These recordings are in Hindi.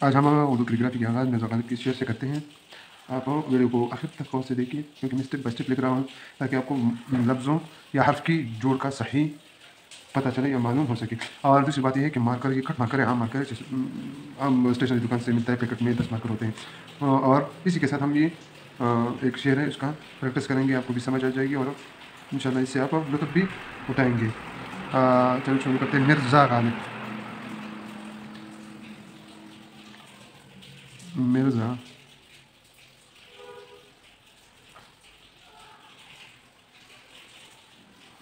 आज हम उर्दू कैलीग्राफी के आगाज़ मिर्ज़ा गालिब की शेर से करते हैं। आप वीडियो को आखिर तक गौर से देखिए, क्योंकि मैं स्टेप बाय स्टेप लिख रहा हूँ ताकि आपको लफ्ज़ों या हर्फ की जोड़ का सही पता चले या मालूम हो सके। और दूसरी बात ये है कि मार्कर, ये कट मार्कर है, आम मार्कर है, जैसे आम स्टेशनरी दुकान से मिलता है, पैकेट में 10 मार्कर होते हैं। और इसी के साथ हम ये एक शेर है, उसका प्रैक्टिस करेंगे, आपको भी समझ आ जाएगी और इंशाल्लाह इससे आप लुत्फ़ भी उठाएँगे। चलो शुरू करते हैं। मिर्ज़ा गालिब। मिर्ज़ा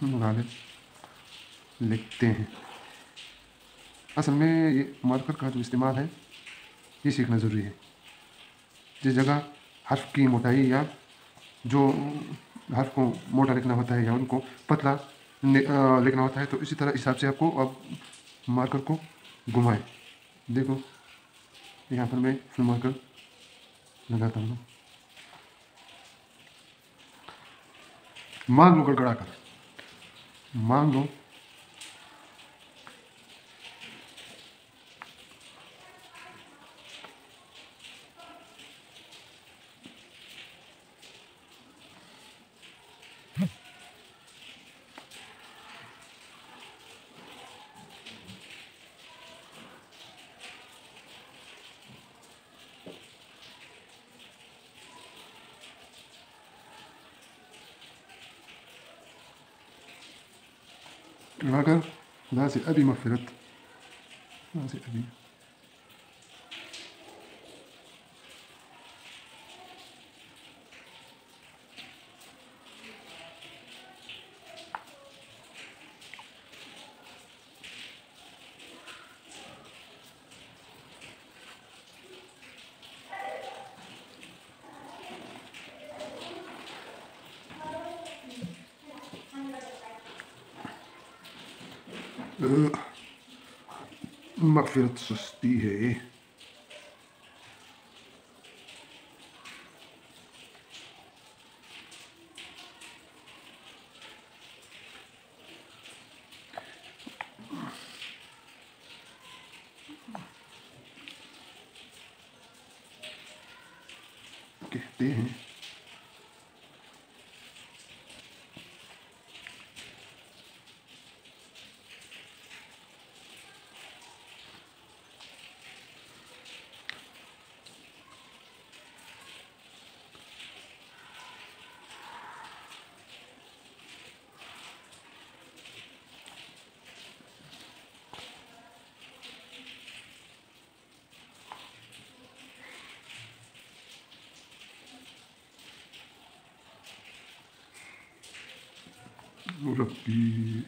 गालिब लिखते हैं। असल में ये मार्कर का जो इस्तेमाल है, ये सीखना ज़रूरी है। जिस जगह हर्फ की मोटाई या जो हर्फ को मोटा लिखना होता है या उनको पतला लिखना होता है, तो इसी तरह हिसाब से आपको अब मार्कर को घुमाएं। देखो, यहाँ पर मैं फुल मार्कर लगाता हूँ। मान लो गड़गड़ा कर, मान लो लगाकर खुदा से अभी मगफिरत, खुदा से अभी। मगफिरत सुस्ती है। कहते हैं रब्बी